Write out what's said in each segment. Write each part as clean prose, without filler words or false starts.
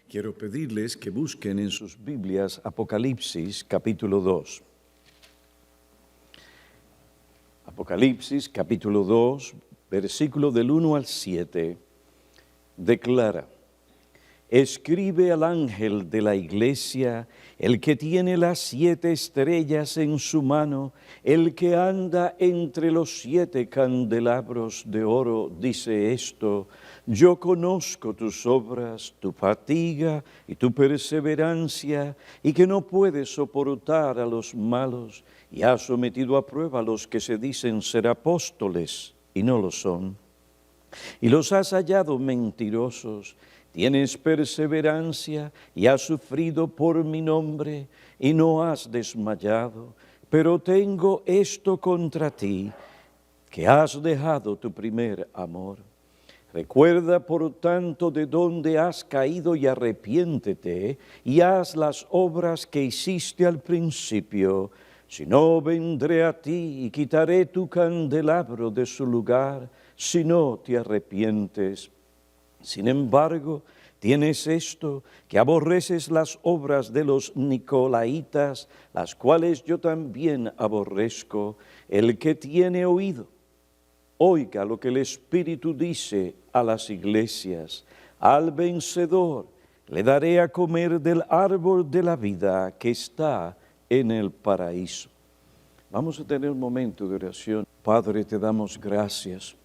Quiero pedirles que busquen en sus Biblias Apocalipsis capítulo 2. Apocalipsis capítulo 2, versículo del 1 al 7, declara: Escribe al ángel de la iglesia, el que tiene las 7 estrellas en su mano, el que anda entre los 7 candelabros de oro, dice esto: Yo conozco tus obras, tu fatiga y tu perseverancia, y que no puedes soportar a los malos, y has sometido a prueba a los que se dicen ser apóstoles y no lo son, y los has hallado mentirosos. Tienes perseverancia y has sufrido por mi nombre y no has desmayado. Pero tengo esto contra ti, que has dejado tu primer amor. Recuerda, por tanto, de dónde has caído y arrepiéntete y haz las obras que hiciste al principio. Si no, vendré a ti y quitaré tu candelabro de su lugar, si no te arrepientes. Sin embargo, tienes esto, que aborreces las obras de los nicolaitas, las cuales yo también aborrezco. El que tiene oído, oiga lo que el Espíritu dice a las iglesias. Al vencedor le daré a comer del árbol de la vida que está en el paraíso. Vamos a tener un momento de oración. Padre, te damos gracias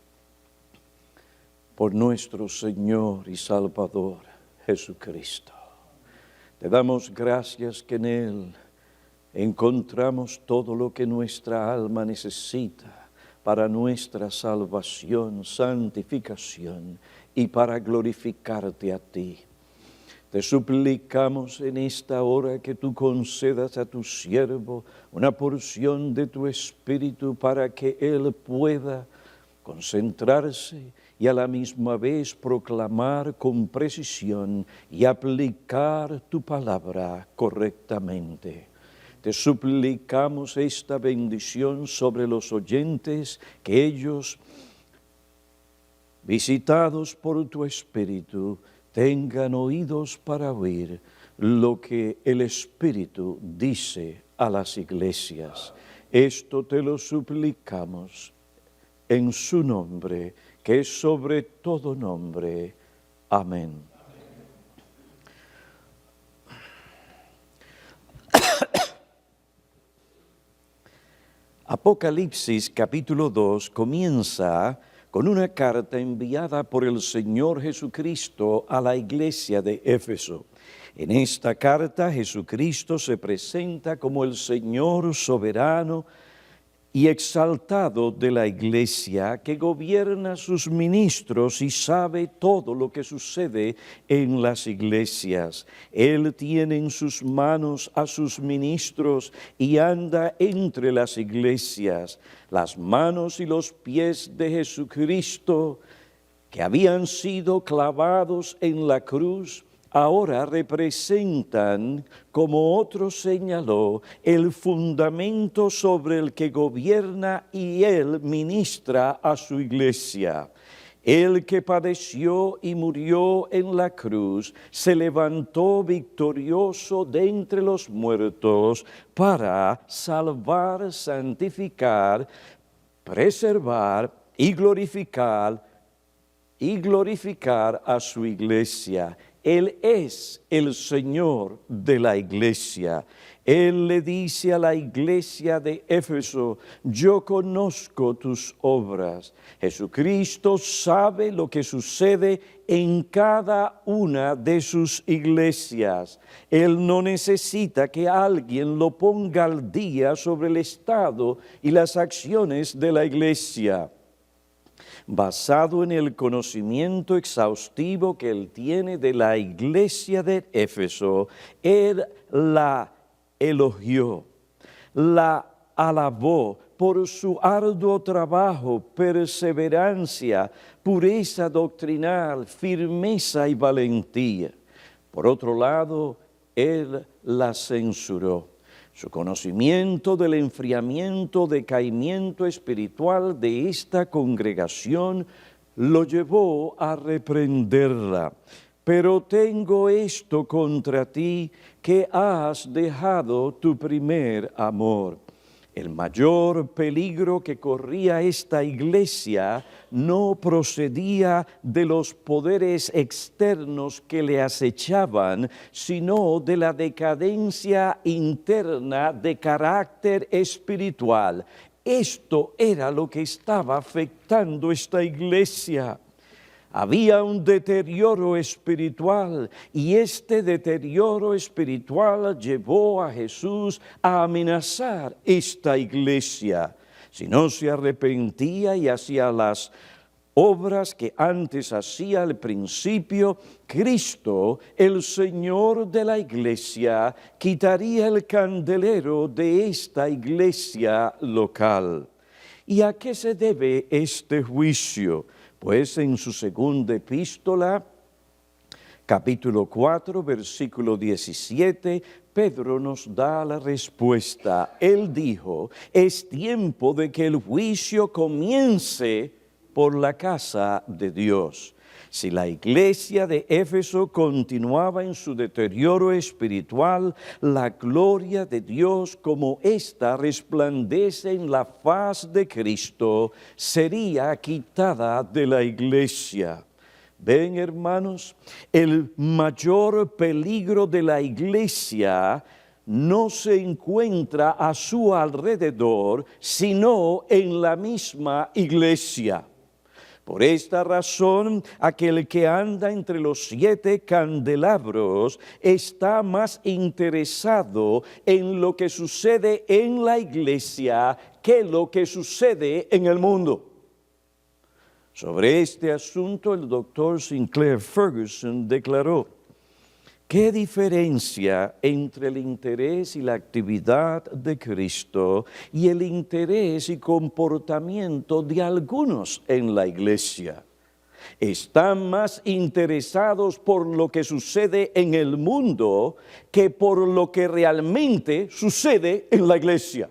por nuestro Señor y Salvador Jesucristo. Te damos gracias que en Él encontramos todo lo que nuestra alma necesita para nuestra salvación, santificación y para glorificarte a ti. Te suplicamos en esta hora que tú concedas a tu siervo una porción de tu Espíritu para que Él pueda concentrarse y a la misma vez proclamar con precisión y aplicar tu palabra correctamente. Te suplicamos esta bendición sobre los oyentes, que ellos, visitados por tu Espíritu, tengan oídos para oír lo que el Espíritu dice a las iglesias. Esto te lo suplicamos en su nombre, que es sobre todo nombre. Amén. Apocalipsis capítulo 2 comienza con una carta enviada por el Señor Jesucristo a la iglesia de Éfeso. En esta carta Jesucristo se presenta como el Señor soberano y exaltado de la iglesia, que gobierna sus ministros y sabe todo lo que sucede en las iglesias. Él tiene en sus manos a sus ministros y anda entre las iglesias. Las manos y los pies de Jesucristo, que habían sido clavados en la cruz, ahora representan, como otro señaló, el fundamento sobre el que gobierna y Él ministra a su iglesia. El que padeció y murió en la cruz se levantó victorioso de entre los muertos para salvar, santificar, preservar y glorificar a su iglesia. Él es el Señor de la iglesia. Él le dice a la iglesia de Éfeso: yo conozco tus obras. Jesucristo sabe lo que sucede en cada una de sus iglesias. Él no necesita que alguien lo ponga al día sobre el estado y las acciones de la iglesia. Basado en el conocimiento exhaustivo que él tiene de la iglesia de Éfeso, él la elogió, la alabó por su arduo trabajo, perseverancia, pureza doctrinal, firmeza y valentía. Por otro lado, él la censuró. Su conocimiento del enfriamiento, decaimiento espiritual de esta congregación lo llevó a reprenderla. Pero tengo esto contra ti, que has dejado tu primer amor. El mayor peligro que corría esta iglesia no procedía de los poderes externos que le acechaban, sino de la decadencia interna de carácter espiritual. Esto era lo que estaba afectando esta iglesia. Había un deterioro espiritual y este deterioro espiritual llevó a Jesús a amenazar esta iglesia. Si no se arrepentía y hacía las obras que antes hacía al principio, Cristo, el Señor de la iglesia, quitaría el candelero de esta iglesia local. ¿Y a qué se debe este juicio? Pues en su segunda epístola, capítulo 4, versículo 17, Pedro nos da la respuesta. Él dijo, es tiempo de que el juicio comience por la casa de Dios. Si la iglesia de Éfeso continuaba en su deterioro espiritual, la gloria de Dios como ésta resplandece en la faz de Cristo, sería quitada de la iglesia. Ven, hermanos, el mayor peligro de la iglesia no se encuentra a su alrededor, sino en la misma iglesia. Por esta razón, aquel que anda entre los 7 candelabros está más interesado en lo que sucede en la iglesia que lo que sucede en el mundo. Sobre este asunto, el doctor Sinclair Ferguson declaró: ¿qué diferencia entre el interés y la actividad de Cristo y el interés y comportamiento de algunos en la iglesia? Están más interesados por lo que sucede en el mundo que por lo que realmente sucede en la iglesia.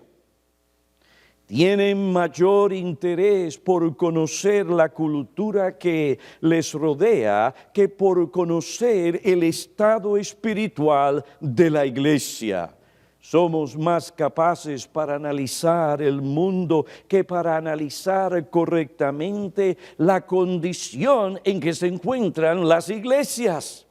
Tienen mayor interés por conocer la cultura que les rodea que por conocer el estado espiritual de la iglesia. Somos más capaces para analizar el mundo que para analizar correctamente la condición en que se encuentran las iglesias.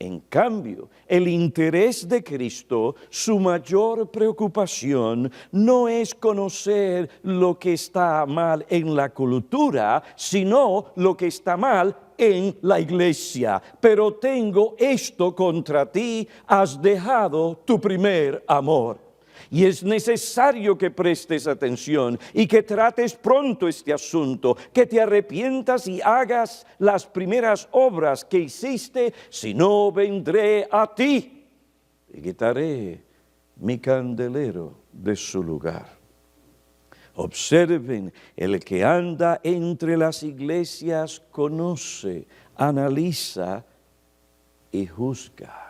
En cambio, el interés de Cristo, su mayor preocupación, no es conocer lo que está mal en la cultura, sino lo que está mal en la iglesia. Pero tengo esto contra ti, has dejado tu primer amor. Y es necesario que prestes atención y que trates pronto este asunto, que te arrepientas y hagas las primeras obras que hiciste, si no vendré a ti y quitaré mi candelero de su lugar. Observen, el que anda entre las iglesias conoce, analiza y juzga.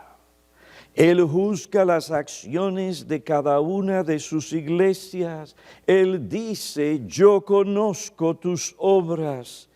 Él juzga las acciones de cada una de sus iglesias. Él dice, yo conozco tus obras.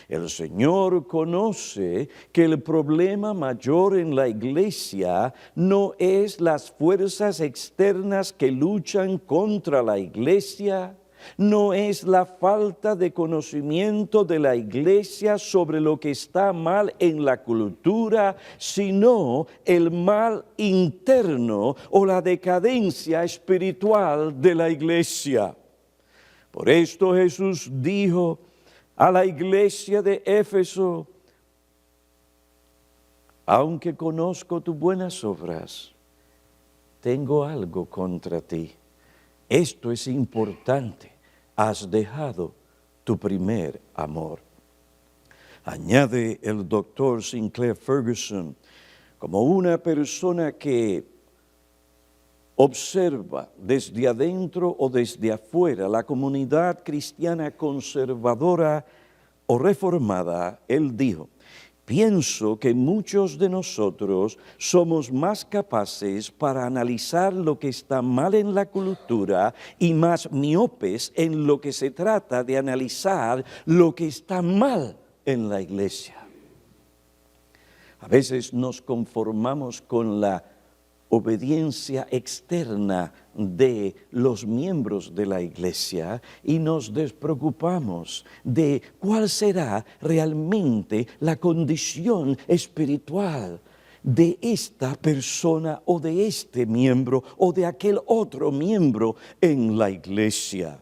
El Señor conoce que el problema mayor en la iglesia no es las fuerzas externas que luchan contra la iglesia, no es la falta de conocimiento de la iglesia sobre lo que está mal en la cultura, sino el mal interno o la decadencia espiritual de la iglesia. Por esto Jesús dijo a la iglesia de Éfeso: aunque conozco tus buenas obras, tengo algo contra ti. Esto es importante, has dejado tu primer amor. Añade el doctor Sinclair Ferguson, como una persona que observa desde adentro o desde afuera la comunidad cristiana conservadora o reformada, él dijo: pienso que muchos de nosotros somos más capaces para analizar lo que está mal en la cultura y más miopes en lo que se trata de analizar lo que está mal en la iglesia. A veces nos conformamos con la obediencia externa de los miembros de la iglesia y nos despreocupamos de cuál será realmente la condición espiritual de esta persona o de este miembro o de aquel otro miembro en la iglesia.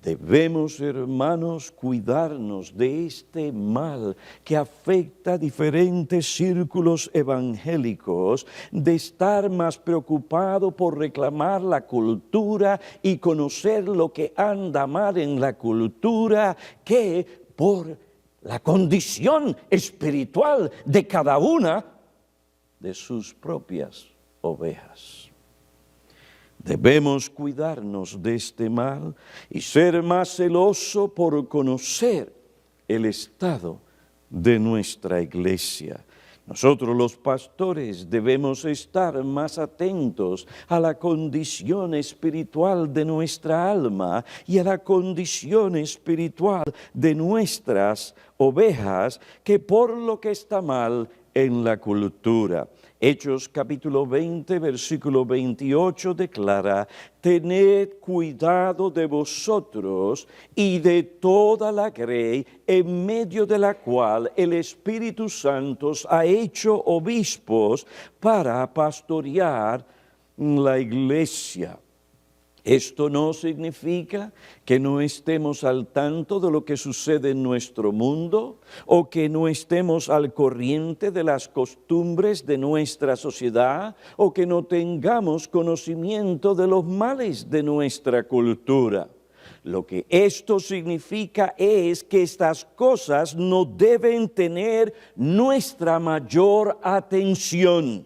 Debemos, hermanos, cuidarnos de este mal que afecta a diferentes círculos evangélicos, de estar más preocupado por reclamar la cultura y conocer lo que anda mal en la cultura, que por la condición espiritual de cada una de sus propias ovejas. Debemos cuidarnos de este mal y ser más celoso por conocer el estado de nuestra iglesia. Nosotros los pastores debemos estar más atentos a la condición espiritual de nuestra alma y a la condición espiritual de nuestras ovejas que por lo que está mal en la cultura. Hechos capítulo 20, versículo 28 declara: tened cuidado de vosotros y de toda la grey en medio de la cual el Espíritu Santo ha hecho obispos para pastorear la iglesia. Esto no significa que no estemos al tanto de lo que sucede en nuestro mundo o que no estemos al corriente de las costumbres de nuestra sociedad o que no tengamos conocimiento de los males de nuestra cultura. Lo que esto significa es que estas cosas no deben tener nuestra mayor atención.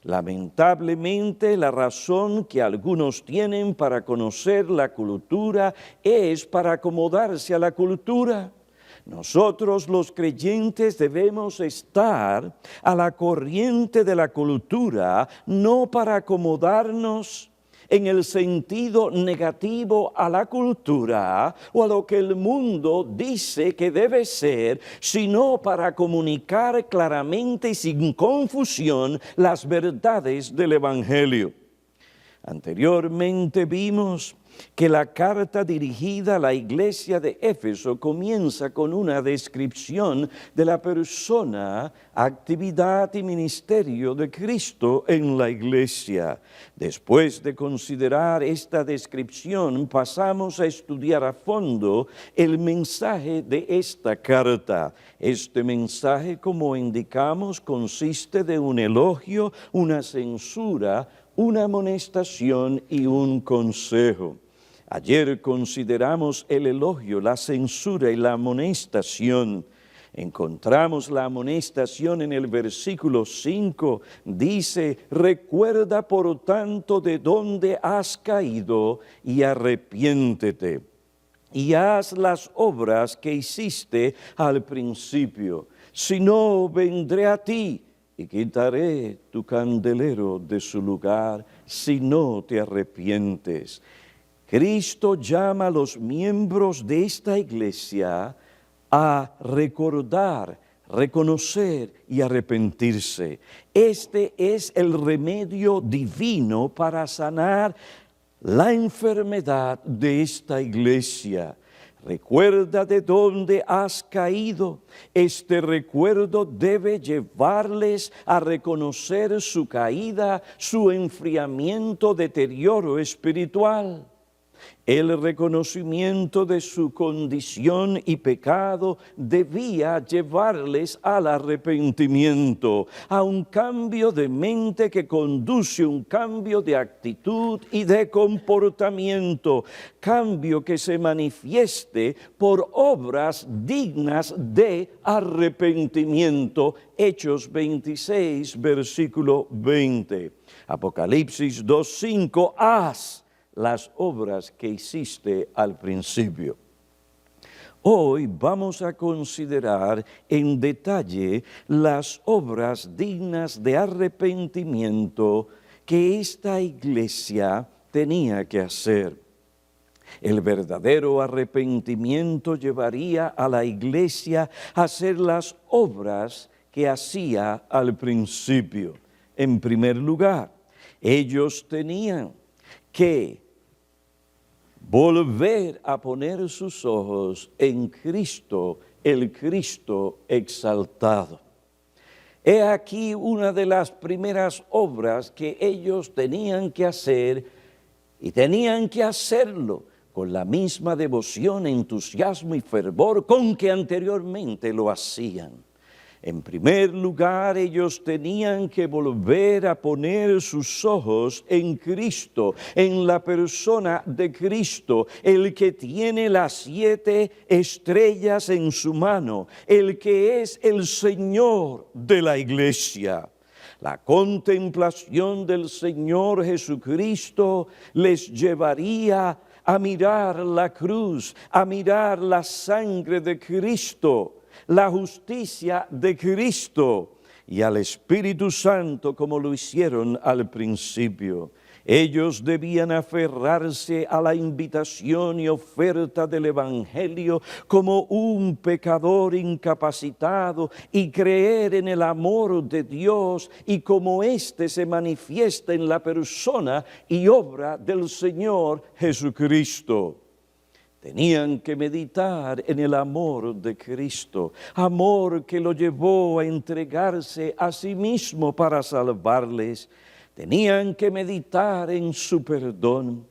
Lamentablemente, la razón que algunos tienen para conocer la cultura es para acomodarse a la cultura. Nosotros los creyentes debemos estar a la corriente de la cultura, no para acomodarnos en el sentido negativo a la cultura o a lo que el mundo dice que debe ser, sino para comunicar claramente y sin confusión las verdades del Evangelio. Anteriormente vimos que la carta dirigida a la iglesia de Éfeso comienza con una descripción de la persona, actividad y ministerio de Cristo en la iglesia. Después de considerar esta descripción, pasamos a estudiar a fondo el mensaje de esta carta. Este mensaje, como indicamos, consiste de un elogio, una censura, una amonestación y un consejo. Ayer consideramos el elogio, la censura y la amonestación. Encontramos la amonestación en el versículo 5. Dice: recuerda por tanto de dónde has caído y arrepiéntete. Y haz las obras que hiciste al principio. Si no, vendré a ti y quitaré tu candelero de su lugar si no te arrepientes. Cristo llama a los miembros de esta iglesia a recordar, reconocer y arrepentirse. Este es el remedio divino para sanar la enfermedad de esta iglesia. Recuerda de dónde has caído. Este recuerdo debe llevarles a reconocer su caída, su enfriamiento, deterioro espiritual. El reconocimiento de su condición y pecado debía llevarles al arrepentimiento, a un cambio de mente que conduce a un cambio de actitud y de comportamiento, cambio que se manifieste por obras dignas de arrepentimiento. Hechos 26, versículo 20. Apocalipsis 2:5, haz las obras que hiciste al principio. Hoy vamos a considerar en detalle las obras dignas de arrepentimiento que esta iglesia tenía que hacer. El verdadero arrepentimiento llevaría a la iglesia a hacer las obras que hacía al principio. En primer lugar, ellos tenían que volver a poner sus ojos en Cristo, el Cristo exaltado. He aquí una de las primeras obras que ellos tenían que hacer, y tenían que hacerlo con la misma devoción, entusiasmo y fervor con que anteriormente lo hacían. En primer lugar, ellos tenían que volver a poner sus ojos en Cristo, en la persona de Cristo, el que tiene las 7 estrellas en su mano, el que es el Señor de la iglesia. La contemplación del Señor Jesucristo les llevaría a mirar la cruz, a mirar la sangre de Cristo, la justicia de Cristo y al Espíritu Santo como lo hicieron al principio. Ellos debían aferrarse a la invitación y oferta del Evangelio como un pecador incapacitado y creer en el amor de Dios y como éste se manifiesta en la persona y obra del Señor Jesucristo. Tenían que meditar en el amor de Cristo, amor que lo llevó a entregarse a sí mismo para salvarles. Tenían que meditar en su perdón.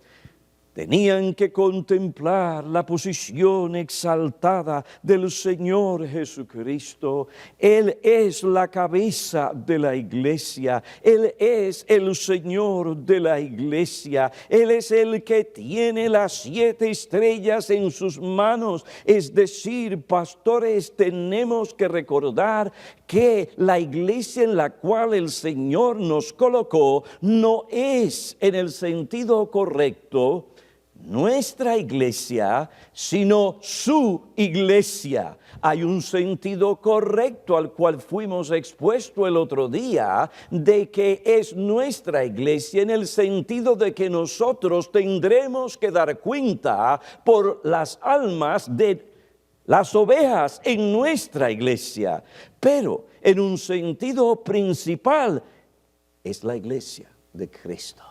Tenían que contemplar la posición exaltada del Señor Jesucristo. Él es la cabeza de la iglesia. Él es el Señor de la iglesia. Él es el que tiene las 7 estrellas en sus manos. Es decir, pastores, tenemos que recordar que la iglesia en la cual el Señor nos colocó no es en el sentido correcto nuestra iglesia, sino su iglesia. Hay un sentido correcto al cual fuimos expuestos el otro día, de que es nuestra iglesia en el sentido de que nosotros tendremos que dar cuenta por las almas de las ovejas en nuestra iglesia. Pero en un sentido principal es la iglesia de Cristo.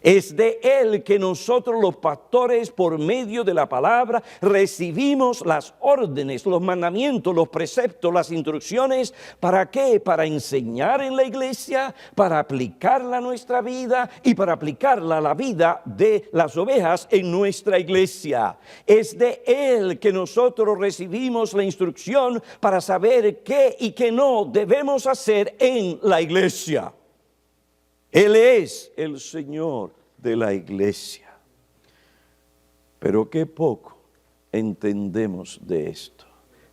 Es de Él que nosotros los pastores, por medio de la palabra, recibimos las órdenes, los mandamientos, los preceptos, las instrucciones. ¿Para qué? Para enseñar en la iglesia, para aplicarla a nuestra vida y para aplicarla a la vida de las ovejas en nuestra iglesia. Es de Él que nosotros recibimos la instrucción para saber qué y qué no debemos hacer en la iglesia. Él es el Señor de la iglesia. Pero qué poco entendemos de esto.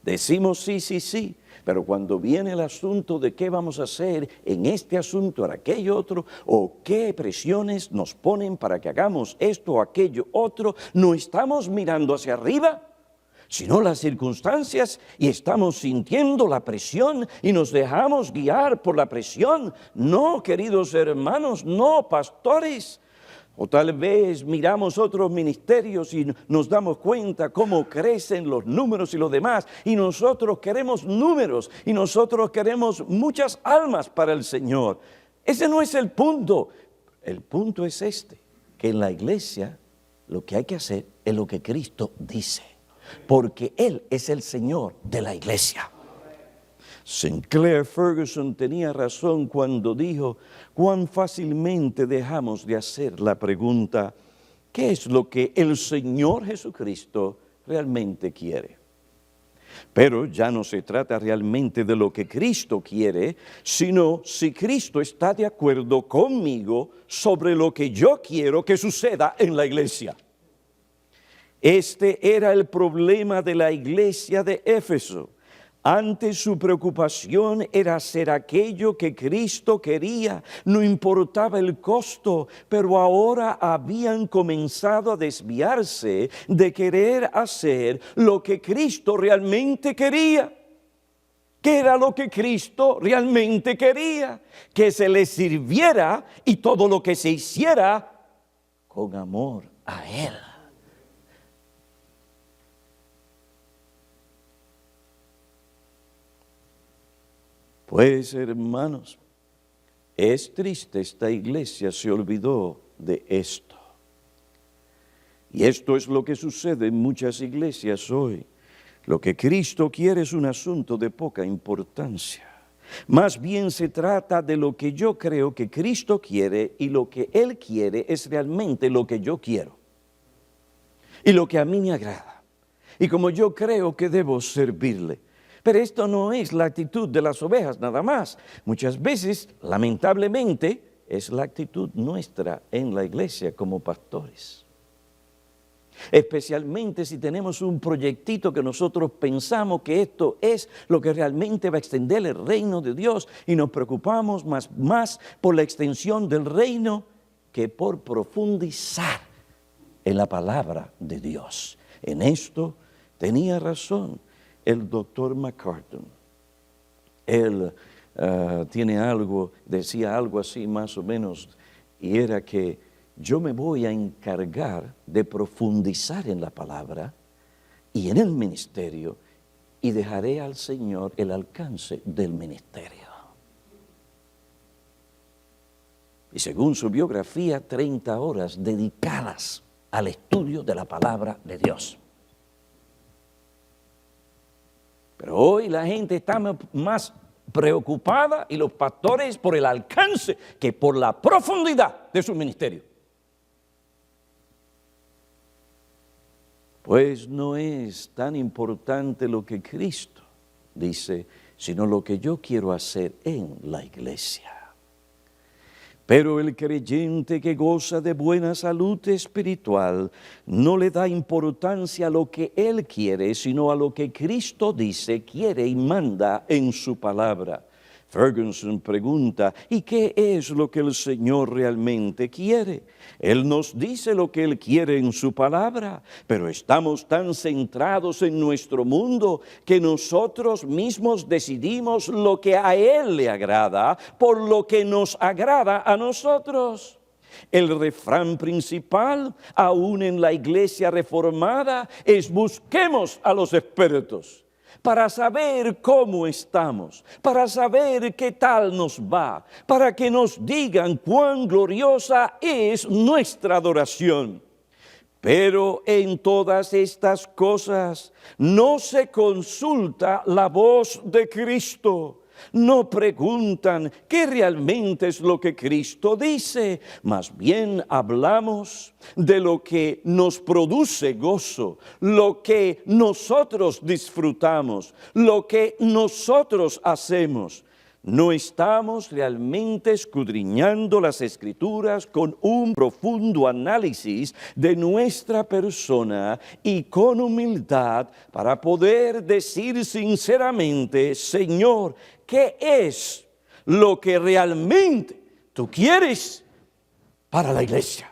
Decimos sí, sí, sí, pero cuando viene el asunto de qué vamos a hacer en este asunto, en aquello otro, o qué presiones nos ponen para que hagamos esto o aquello otro, no estamos mirando hacia arriba, sino las circunstancias, y estamos sintiendo la presión y nos dejamos guiar por la presión. No, queridos hermanos, no, pastores. O tal vez miramos otros ministerios y nos damos cuenta cómo crecen los números y los demás, y nosotros queremos números y nosotros queremos muchas almas para el Señor. Ese no es el punto. El punto es este, que en la iglesia lo que hay que hacer es lo que Cristo dice, porque Él es el Señor de la iglesia. Sinclair Ferguson tenía razón cuando dijo cuán fácilmente dejamos de hacer la pregunta, ¿qué es lo que el Señor Jesucristo realmente quiere? Pero ya no se trata realmente de lo que Cristo quiere, sino si Cristo está de acuerdo conmigo sobre lo que yo quiero que suceda en la iglesia. Este era el problema de la iglesia de Éfeso. Antes su preocupación era hacer aquello que Cristo quería, no importaba el costo, pero ahora habían comenzado a desviarse de querer hacer lo que Cristo realmente quería. ¿Qué era lo que Cristo realmente quería? Que se le sirviera y todo lo que se hiciera con amor a Él. Pues, hermanos, es triste, esta iglesia se olvidó de esto. Y esto es lo que sucede en muchas iglesias hoy. Lo que Cristo quiere es un asunto de poca importancia. Más bien se trata de lo que yo creo que Cristo quiere, y lo que Él quiere es realmente lo que yo quiero. Y lo que a mí me agrada. Y como yo creo que debo servirle. Pero esto no es la actitud de las ovejas nada más. Muchas veces, lamentablemente, es la actitud nuestra en la iglesia como pastores. Especialmente si tenemos un proyectito que nosotros pensamos que esto es lo que realmente va a extender el reino de Dios, y nos preocupamos más por la extensión del reino que por profundizar en la palabra de Dios. En esto tenía razón el doctor MacArthur. Él decía algo así más o menos, y era que yo me voy a encargar de profundizar en la palabra y en el ministerio, y dejaré al Señor el alcance del ministerio. Y según su biografía, 30 horas dedicadas al estudio de la palabra de Dios. Pero hoy la gente está más preocupada, y los pastores, por el alcance que por la profundidad de su ministerio. Pues no es tan importante lo que Cristo dice, sino lo que yo quiero hacer en la iglesia. Pero el creyente que goza de buena salud espiritual no le da importancia a lo que él quiere, sino a lo que Cristo dice, quiere y manda en su palabra. Ferguson pregunta, ¿y qué es lo que el Señor realmente quiere? Él nos dice lo que Él quiere en su palabra, pero estamos tan centrados en nuestro mundo que nosotros mismos decidimos lo que a Él le agrada por lo que nos agrada a nosotros. El refrán principal, aún en la iglesia reformada, es: busquemos a los expertos para saber cómo estamos, para saber qué tal nos va, para que nos digan cuán gloriosa es nuestra adoración. Pero en todas estas cosas no se consulta la voz de Cristo. No preguntan qué realmente es lo que Cristo dice, más bien hablamos de lo que nos produce gozo, lo que nosotros disfrutamos, lo que nosotros hacemos. No estamos realmente escudriñando las Escrituras con un profundo análisis de nuestra persona y con humildad para poder decir sinceramente: Señor, ¿qué es lo que realmente tú quieres para la iglesia?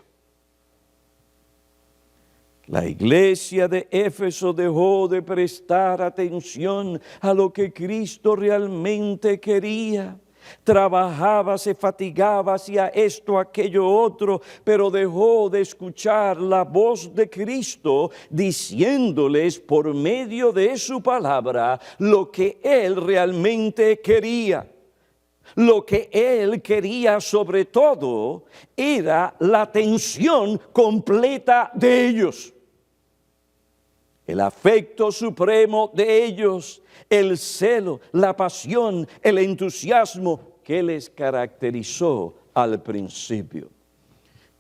La iglesia de Éfeso dejó de prestar atención a lo que Cristo realmente quería. Trabajaba, se fatigaba, hacía esto, aquello, otro, pero dejó de escuchar la voz de Cristo diciéndoles por medio de su palabra lo que Él realmente quería. Lo que Él quería sobre todo era la atención completa de ellos. El afecto supremo de ellos, el celo, la pasión, el entusiasmo que les caracterizó al principio.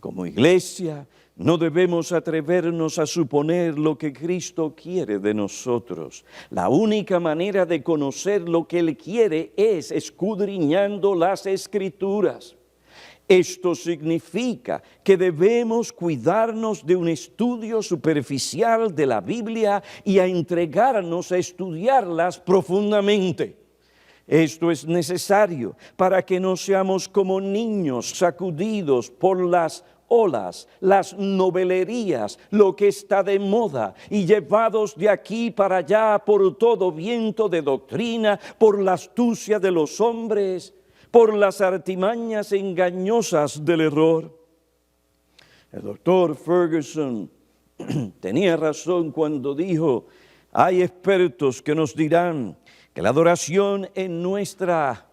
Como iglesia, no debemos atrevernos a suponer lo que Cristo quiere de nosotros. La única manera de conocer lo que Él quiere es escudriñando las Escrituras. Esto significa que debemos cuidarnos de un estudio superficial de la Biblia y a entregarnos a estudiarlas profundamente. Esto es necesario para que no seamos como niños sacudidos por las olas, las novelerías, lo que está de moda, y llevados de aquí para allá por todo viento de doctrina, por la astucia de los hombres, por las artimañas engañosas del error. El doctor Ferguson tenía razón cuando dijo: hay expertos que nos dirán que la adoración en nuestra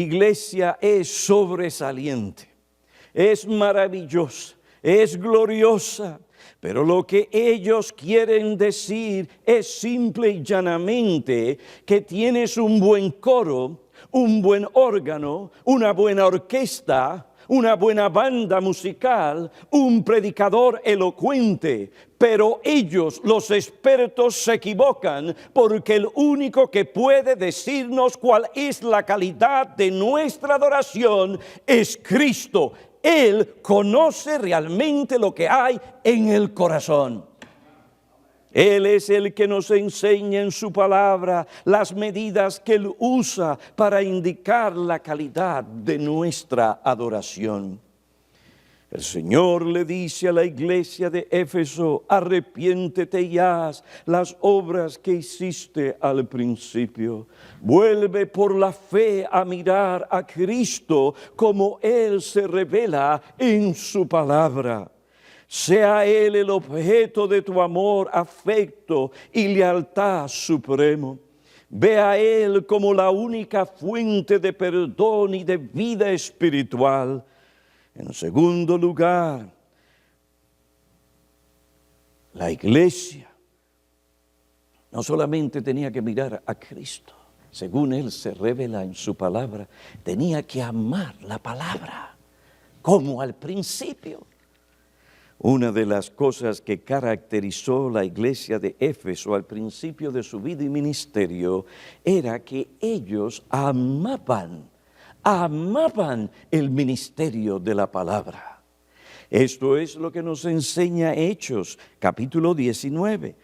iglesia es sobresaliente, es maravillosa, es gloriosa, pero lo que ellos quieren decir es simple y llanamente que tienes un buen coro, un buen órgano, una buena orquesta, una buena banda musical, un predicador elocuente, pero ellos, los expertos, se equivocan porque el único que puede decirnos cuál es la calidad de nuestra adoración es Cristo. Él conoce realmente lo que hay en el corazón. Él es el que nos enseña en su palabra las medidas que Él usa para indicar la calidad de nuestra adoración. El Señor le dice a la iglesia de Éfeso: arrepiéntete y haz las obras que hiciste al principio. Vuelve por la fe a mirar a Cristo como Él se revela en su palabra. Sea Él el objeto de tu amor, afecto y lealtad supremo. Ve a Él como la única fuente de perdón y de vida espiritual. En segundo lugar, la iglesia no solamente tenía que mirar a Cristo, según Él se revela en su palabra, tenía que amar la palabra, como al principio. Una de las cosas que caracterizó la iglesia de Éfeso al principio de su vida y ministerio era que ellos amaban el ministerio de la palabra. Esto es lo que nos enseña Hechos, capítulo 19.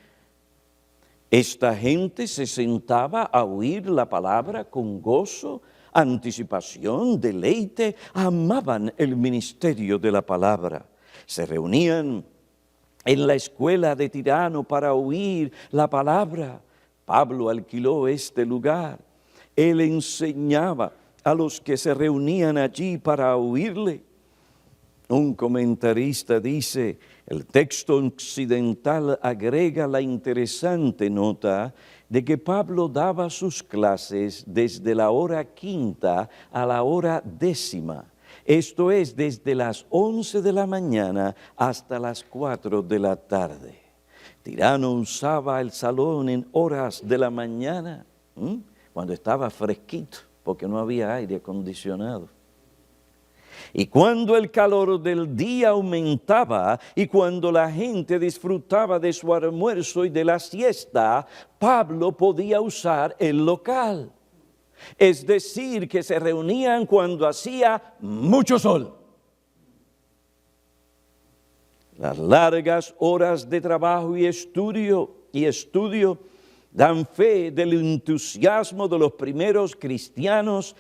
Esta gente se sentaba a oír la palabra con gozo, anticipación, deleite, amaban el ministerio de la palabra. Se reunían en la escuela de Tirano para oír la palabra. Pablo alquiló este lugar. Él enseñaba a los que se reunían allí para oírle. Un comentarista dice: el texto occidental agrega la interesante nota de que Pablo daba sus clases desde la hora quinta a la hora décima. Esto es, desde las 11 de la mañana hasta las 4 de la tarde. Tirano usaba el salón en horas de la mañana, cuando estaba fresquito, porque no había aire acondicionado. Y cuando el calor del día aumentaba y cuando la gente disfrutaba de su almuerzo y de la siesta, Pablo podía usar el local. Es decir, que se reunían cuando hacía mucho sol. Las largas horas de trabajo y estudio dan fe del entusiasmo de los primeros cristianos,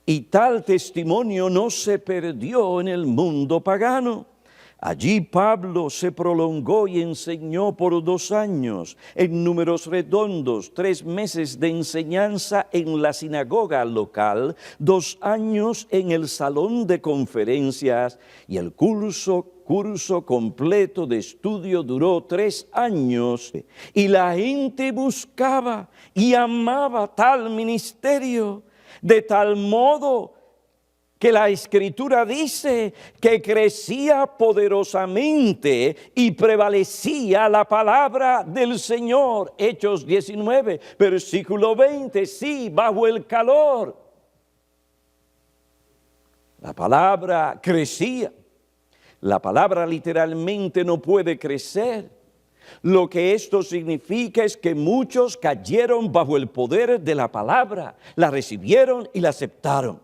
y tal testimonio no se perdió en el mundo pagano. Allí Pablo se prolongó y enseñó por 2 años, en números redondos, 3 meses de enseñanza en la sinagoga local, 2 años en el salón de conferencias, y el curso completo de estudio duró 3 años. Y la gente buscaba y amaba tal ministerio, de tal modo que la Escritura dice que crecía poderosamente y prevalecía la palabra del Señor. Hechos 19, versículo 20, sí, bajo el calor. La palabra crecía. La palabra literalmente no puede crecer. Lo que esto significa es que muchos cayeron bajo el poder de la palabra, la recibieron y la aceptaron.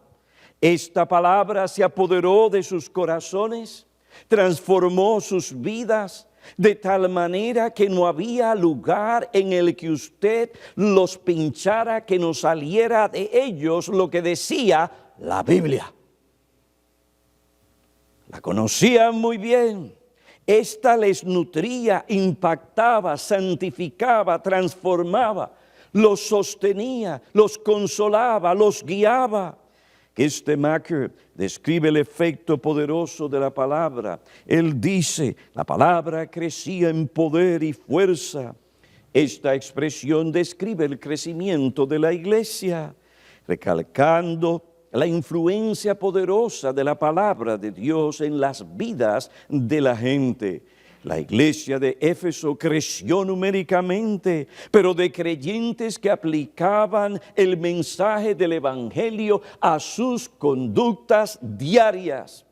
Esta palabra se apoderó de sus corazones, transformó sus vidas de tal manera que no había lugar en el que usted los pinchara que no saliera de ellos lo que decía la Biblia. La conocían muy bien. Esta les nutría, impactaba, santificaba, transformaba, los sostenía, los consolaba, los guiaba. Macker describe el efecto poderoso de la palabra. Él dice: la palabra crecía en poder y fuerza. Esta expresión describe el crecimiento de la iglesia, recalcando la influencia poderosa de la palabra de Dios en las vidas de la gente. La iglesia de Éfeso creció numéricamente, pero de creyentes que aplicaban el mensaje del Evangelio a sus conductas diarias.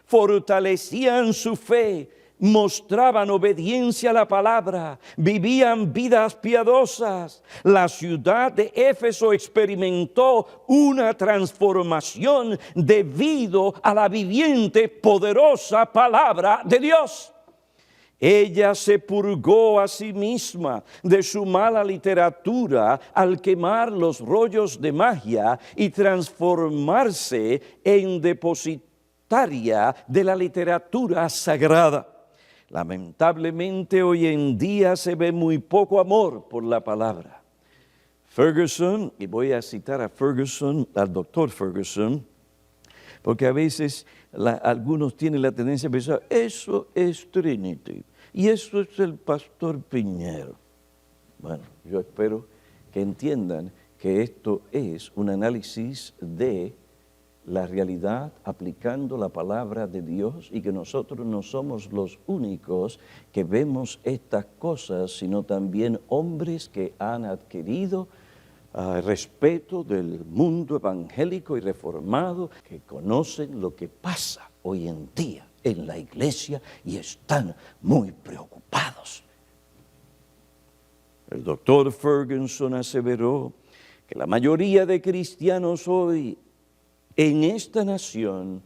Fortalecían su fe, mostraban obediencia a la palabra, vivían vidas piadosas. La ciudad de Éfeso experimentó una transformación debido a la viviente, poderosa palabra de Dios. Ella se purgó a sí misma de su mala literatura al quemar los rollos de magia y transformarse en depositaria de la literatura sagrada. Lamentablemente hoy en día se ve muy poco amor por la palabra. Ferguson, y voy a citar a Ferguson, al doctor Ferguson, porque a veces algunos tienen la tendencia a pensar, eso es Trinity, y eso es el pastor Piñero. Bueno, yo espero que entiendan que esto es un análisis de la realidad aplicando la palabra de Dios y que nosotros no somos los únicos que vemos estas cosas, sino también hombres que han adquirido respeto del mundo evangélico y reformado, que conocen lo que pasa hoy en día en la iglesia y están muy preocupados. El doctor Ferguson aseveró que la mayoría de cristianos hoy en esta nación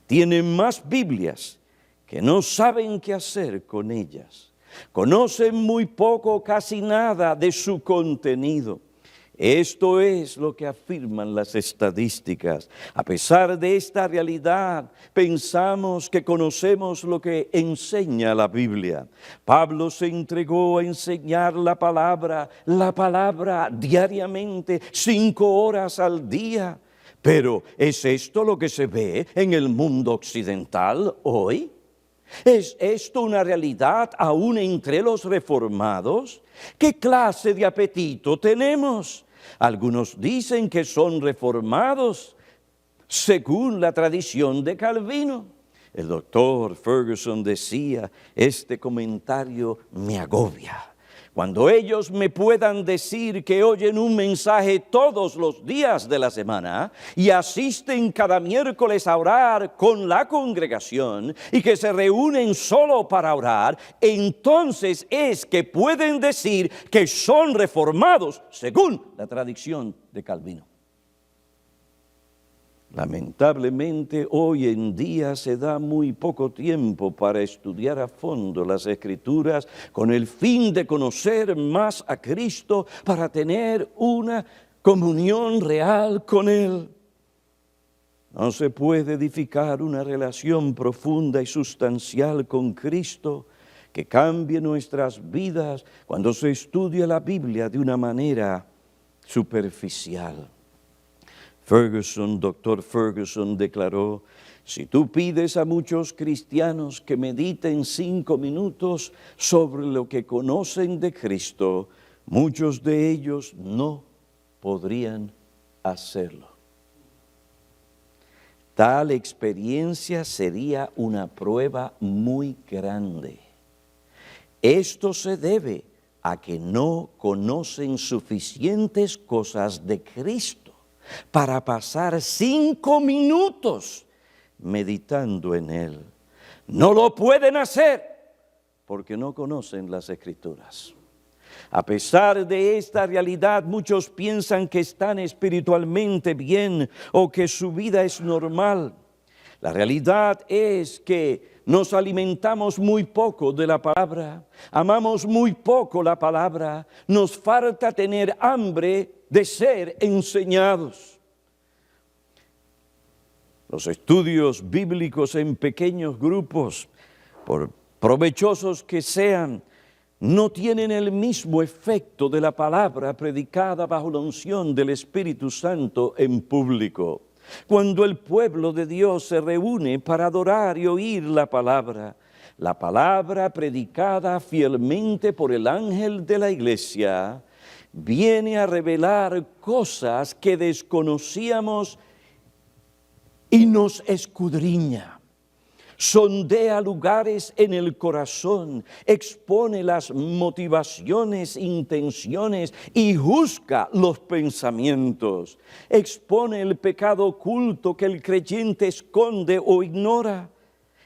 tienen más Biblias que no saben qué hacer con ellas. Conocen muy poco o casi nada de su contenido. Esto es lo que afirman las estadísticas. A pesar de esta realidad, pensamos que conocemos lo que enseña la Biblia. Pablo se entregó a enseñar la palabra diariamente, 5 horas al día. Pero ¿es esto lo que se ve en el mundo occidental hoy? ¿Es esto una realidad aún entre los reformados? ¿Qué clase de apetito tenemos? Algunos dicen que son reformados según la tradición de Calvino. El doctor Ferguson decía, este comentario me agobia. Cuando ellos me puedan decir que oyen un mensaje todos los días de la semana y asisten cada miércoles a orar con la congregación y que se reúnen solo para orar, entonces es que pueden decir que son reformados según la tradición de Calvino. Lamentablemente hoy en día se da muy poco tiempo para estudiar a fondo las Escrituras con el fin de conocer más a Cristo para tener una comunión real con Él. No se puede edificar una relación profunda y sustancial con Cristo que cambie nuestras vidas cuando se estudia la Biblia de una manera superficial. Doctor Ferguson declaró, si tú pides a muchos cristianos que mediten 5 minutos sobre lo que conocen de Cristo, muchos de ellos no podrían hacerlo. Tal experiencia sería una prueba muy grande. Esto se debe a que no conocen suficientes cosas de Cristo para pasar 5 minutos meditando en Él. No lo pueden hacer porque no conocen las Escrituras. A pesar de esta realidad, muchos piensan que están espiritualmente bien o que su vida es normal. La realidad es que nos alimentamos muy poco de la palabra, amamos muy poco la palabra, nos falta tener hambre de ser enseñados. Los estudios bíblicos en pequeños grupos, por provechosos que sean, no tienen el mismo efecto de la palabra predicada bajo la unción del Espíritu Santo en público. Cuando el pueblo de Dios se reúne para adorar y oír la palabra predicada fielmente por el ángel de la iglesia, viene a revelar cosas que desconocíamos y nos escudriña. Sondea lugares en el corazón, expone las motivaciones, intenciones y juzga los pensamientos. Expone el pecado oculto que el creyente esconde o ignora.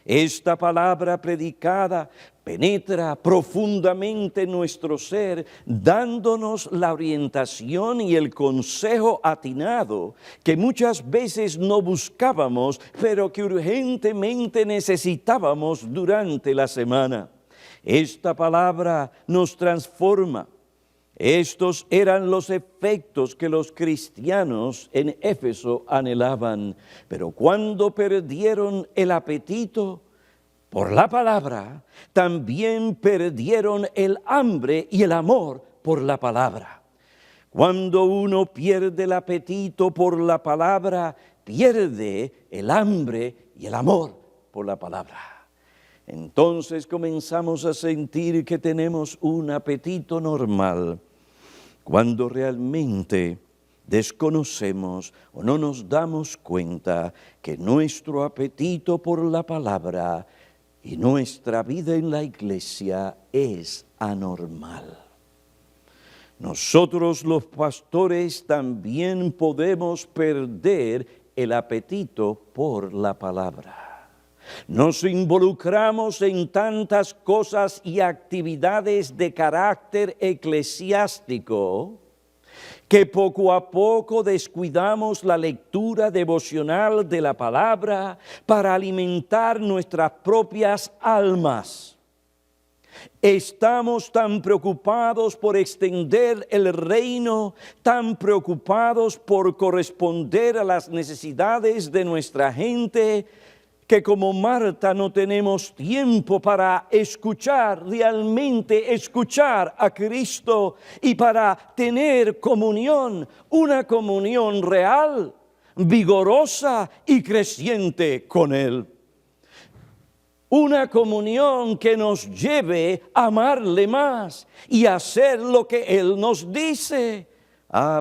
Esta palabra predicada penetra profundamente en nuestro ser, dándonos la orientación y el consejo atinado que muchas veces no buscábamos, pero que urgentemente necesitábamos durante la semana. Esta palabra nos transforma. Estos eran los efectos que los cristianos en Éfeso anhelaban, pero cuando perdieron el apetito por la palabra, también perdieron el hambre y el amor por la palabra. Cuando uno pierde el apetito por la palabra, pierde el hambre y el amor por la palabra. Entonces comenzamos a sentir que tenemos un apetito normal, cuando realmente desconocemos o no nos damos cuenta que nuestro apetito por la palabra y nuestra vida en la iglesia es anormal. Nosotros los pastores también podemos perder el apetito por la palabra. Nos involucramos en tantas cosas y actividades de carácter eclesiástico que poco a poco descuidamos la lectura devocional de la palabra para alimentar nuestras propias almas. Estamos tan preocupados por extender el reino, tan preocupados por corresponder a las necesidades de nuestra gente, que como Marta no tenemos tiempo para realmente escuchar a Cristo y para tener comunión, una comunión real, vigorosa y creciente con Él. Una comunión que nos lleve a amarle más y a hacer lo que Él nos dice.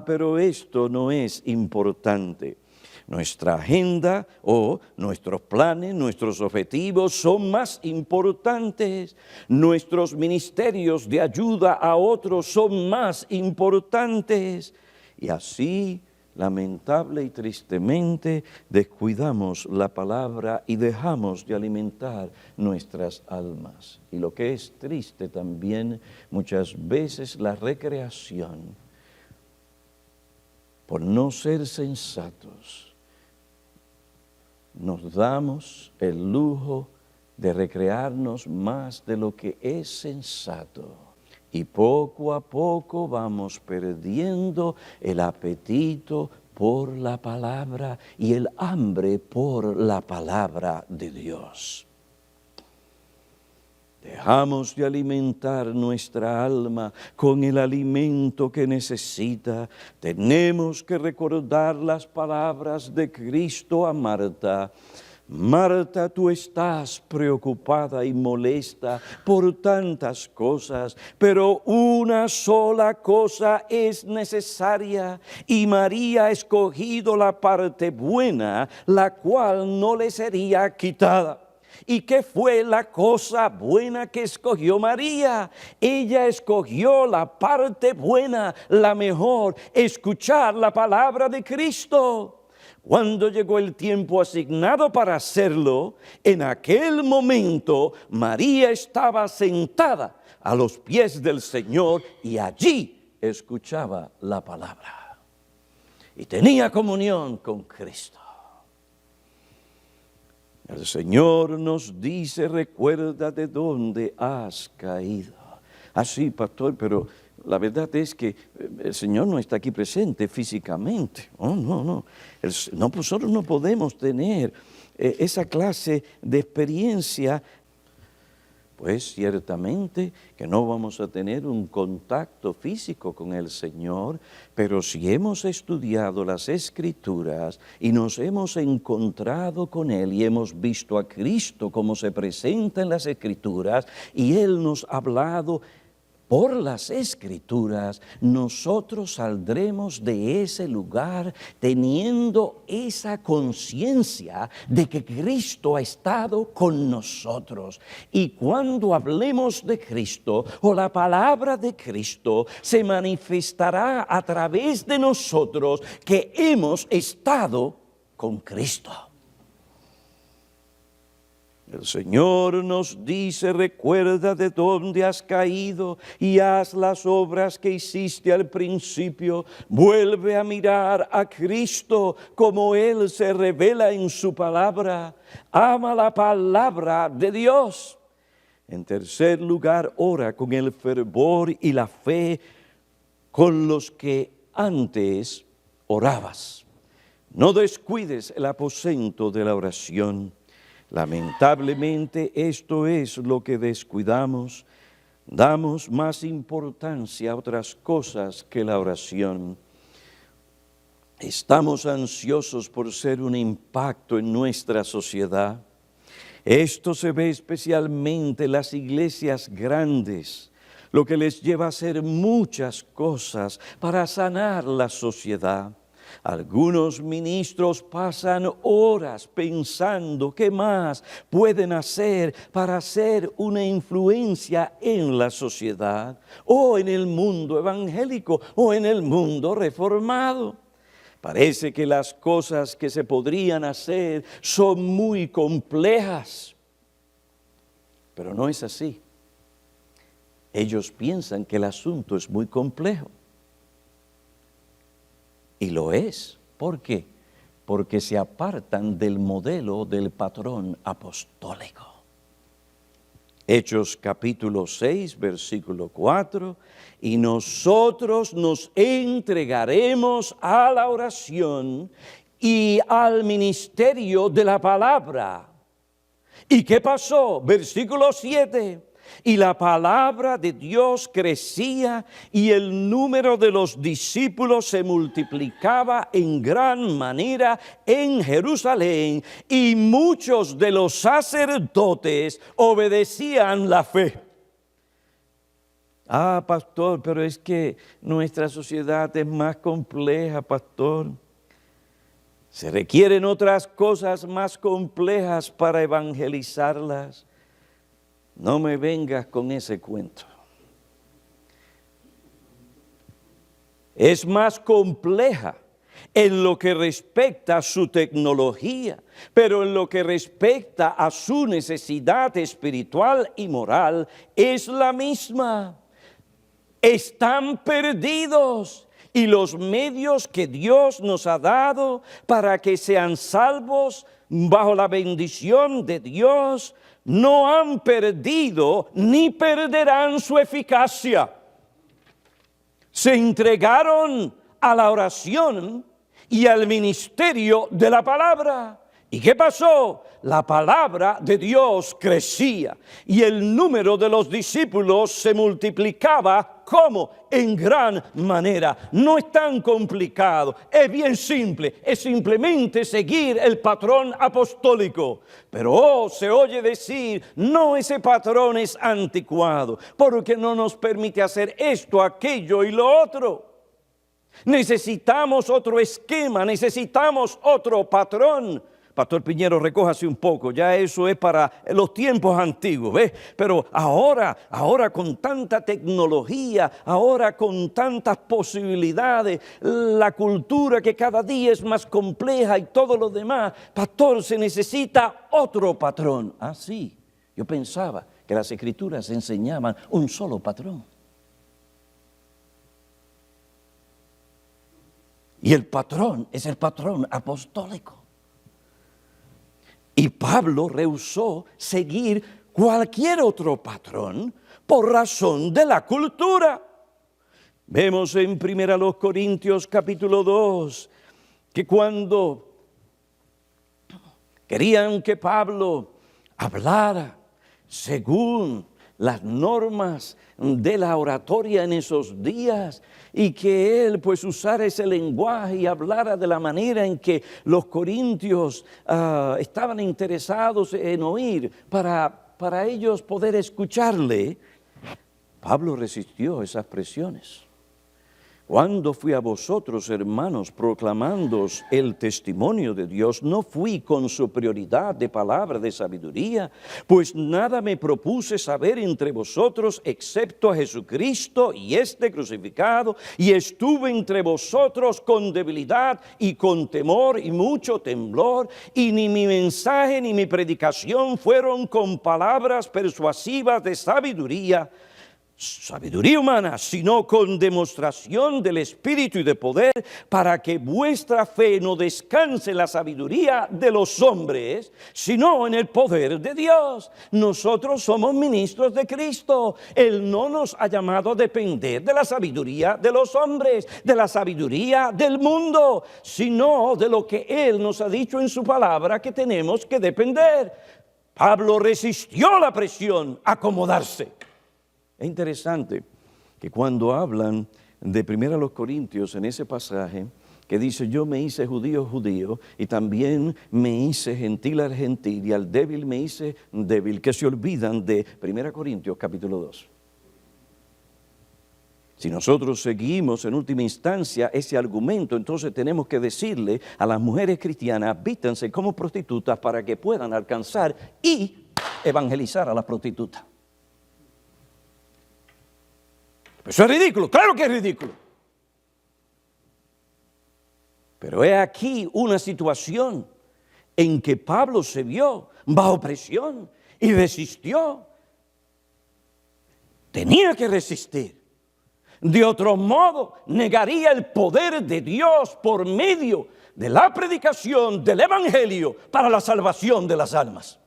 Pero esto no es importante. Nuestra agenda o nuestros planes, nuestros objetivos son más importantes. Nuestros ministerios de ayuda a otros son más importantes. Y así, lamentable y tristemente, descuidamos la palabra y dejamos de alimentar nuestras almas. Y lo que es triste también, muchas veces la recreación, por no ser sensatos, nos damos el lujo de recrearnos más de lo que es sensato. Y poco a poco vamos perdiendo el apetito por la palabra y el hambre por la palabra de Dios. Dejamos de alimentar nuestra alma con el alimento que necesita. Tenemos que recordar las palabras de Cristo a Marta. Marta, tú estás preocupada y molesta por tantas cosas, pero una sola cosa es necesaria, y María ha escogido la parte buena, la cual no le sería quitada. ¿Y qué fue la cosa buena que escogió María? Ella escogió la parte buena, la mejor, escuchar la palabra de Cristo. Cuando llegó el tiempo asignado para hacerlo, en aquel momento María estaba sentada a los pies del Señor y allí escuchaba la palabra. Y tenía comunión con Cristo. El Señor nos dice, recuerda de dónde has caído. Sí, pastor, pero la verdad es que el Señor no está aquí presente físicamente. No. Nosotros no podemos tener esa clase de experiencia. Pues ciertamente que no vamos a tener un contacto físico con el Señor, pero si hemos estudiado las Escrituras y nos hemos encontrado con Él y hemos visto a Cristo como se presenta en las Escrituras y Él nos ha hablado por las Escrituras, nosotros saldremos de ese lugar teniendo esa conciencia de que Cristo ha estado con nosotros. Y cuando hablemos de Cristo o la palabra de Cristo, se manifestará a través de nosotros que hemos estado con Cristo. El Señor nos dice, recuerda de dónde has caído y haz las obras que hiciste al principio. Vuelve a mirar a Cristo como Él se revela en su palabra. Ama la palabra de Dios. En tercer lugar, ora con el fervor y la fe con los que antes orabas. No descuides el aposento de la oración. Lamentablemente esto es lo que descuidamos. Damos más importancia a otras cosas que la oración. Estamos ansiosos por ser un impacto en nuestra sociedad. Esto se ve especialmente en las iglesias grandes, lo que les lleva a hacer muchas cosas para sanar la sociedad. Algunos ministros pasan horas pensando qué más pueden hacer para hacer una influencia en la sociedad, o en el mundo evangélico, o en el mundo reformado. Parece que las cosas que se podrían hacer son muy complejas, pero no es así. Ellos piensan que el asunto es muy complejo. Y lo es. ¿Por qué? Porque se apartan del modelo del patrón apostólico. Hechos capítulo 6, versículo 4. Y nosotros nos entregaremos a la oración y al ministerio de la palabra. ¿Y qué pasó? Versículo 7. Y la palabra de Dios crecía y el número de los discípulos se multiplicaba en gran manera en Jerusalén, y muchos de los sacerdotes obedecían la fe. Ah, pastor, pero es que nuestra sociedad es más compleja, pastor. Se requieren otras cosas más complejas para evangelizarlas. No me vengas con ese cuento. Es más compleja en lo que respecta a su tecnología, pero en lo que respecta a su necesidad espiritual y moral, es la misma. Están perdidos. Y los medios que Dios nos ha dado para que sean salvos bajo la bendición de Dios no han perdido ni perderán su eficacia. Se entregaron a la oración y al ministerio de la palabra. ¿Y qué pasó? La palabra de Dios crecía y el número de los discípulos se multiplicaba. ¿Cómo? En gran manera. No es tan complicado, es bien simple, es simplemente seguir el patrón apostólico. Pero se oye decir, no, ese patrón es anticuado, porque no nos permite hacer esto, aquello y lo otro. Necesitamos otro esquema, necesitamos otro patrón. Pastor Piñero, recójase un poco, ya eso es para los tiempos antiguos, ¿ves? Pero ahora con tanta tecnología, ahora con tantas posibilidades, la cultura que cada día es más compleja y todo lo demás, pastor, se necesita otro patrón. Ah, sí, yo pensaba que las Escrituras enseñaban un solo patrón. Y el patrón es el patrón apostólico. Y Pablo rehusó seguir cualquier otro patrón por razón de la cultura. Vemos en 1 Corintios capítulo 2 que cuando querían que Pablo hablara según las normas de la oratoria en esos días y que él pues usara ese lenguaje y hablara de la manera en que los corintios estaban interesados en oír para ellos poder escucharle, Pablo resistió esas presiones. Cuando fui a vosotros, hermanos, proclamándoos el testimonio de Dios, no fui con superioridad de palabra de sabiduría, pues nada me propuse saber entre vosotros excepto a Jesucristo y este crucificado, y estuve entre vosotros con debilidad y con temor y mucho temblor, y ni mi mensaje ni mi predicación fueron con palabras persuasivas de sabiduría humana, sino con demostración del Espíritu y de poder, para que vuestra fe no descanse en la sabiduría de los hombres, sino en el poder de Dios. Nosotros somos ministros de Cristo. Él no nos ha llamado a depender de la sabiduría de los hombres, de la sabiduría del mundo, sino de lo que Él nos ha dicho en su palabra que tenemos que depender. Pablo resistió la presión a acomodarse. Es interesante que cuando hablan de 1 Corintios en ese pasaje, que dice, yo me hice judío, judío, y también me hice gentil al gentil, y al débil me hice débil, que se olvidan de 1 Corintios capítulo 2. Si nosotros seguimos en última instancia ese argumento, entonces tenemos que decirle a las mujeres cristianas, vístanse como prostitutas para que puedan alcanzar y evangelizar a las prostitutas. Eso es ridículo, claro que es ridículo. Pero he aquí una situación en que Pablo se vio bajo presión y resistió. Tenía que resistir. De otro modo, negaría el poder de Dios por medio de la predicación del Evangelio para la salvación de las almas.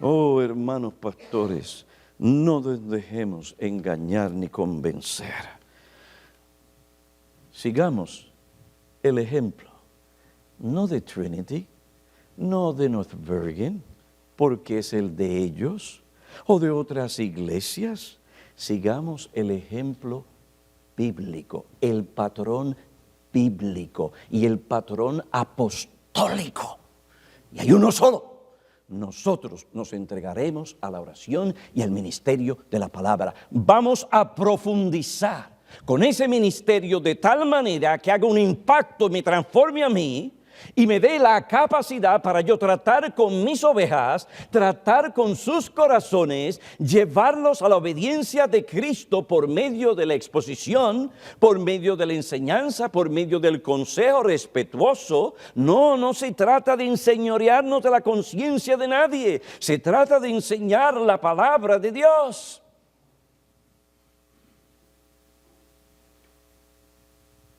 Oh, hermanos pastores, no nos dejemos engañar ni convencer. Sigamos el ejemplo, no de Trinity, no de North Bergen, porque es el de ellos, o de otras iglesias. Sigamos el ejemplo bíblico, el patrón bíblico y el patrón apostólico. Y hay uno solo. Nosotros nos entregaremos a la oración y al ministerio de la palabra. Vamos a profundizar con ese ministerio de tal manera que haga un impacto y me transforme a mí y me dé la capacidad para yo tratar con mis ovejas, tratar con sus corazones, llevarlos a la obediencia de Cristo por medio de la exposición, por medio de la enseñanza, por medio del consejo respetuoso. No se trata de enseñorearnos de la conciencia de nadie, se trata de enseñar la palabra de Dios.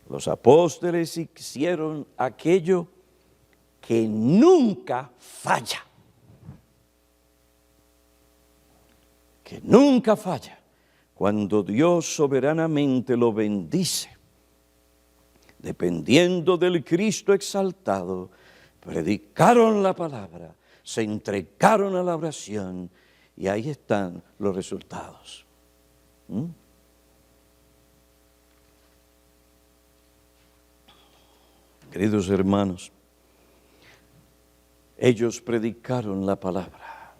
Los apóstoles hicieron aquello que nunca falla. Que nunca falla. Cuando Dios soberanamente lo bendice, dependiendo del Cristo exaltado, predicaron la palabra, se entregaron a la oración y ahí están los resultados. Queridos hermanos, ellos predicaron la palabra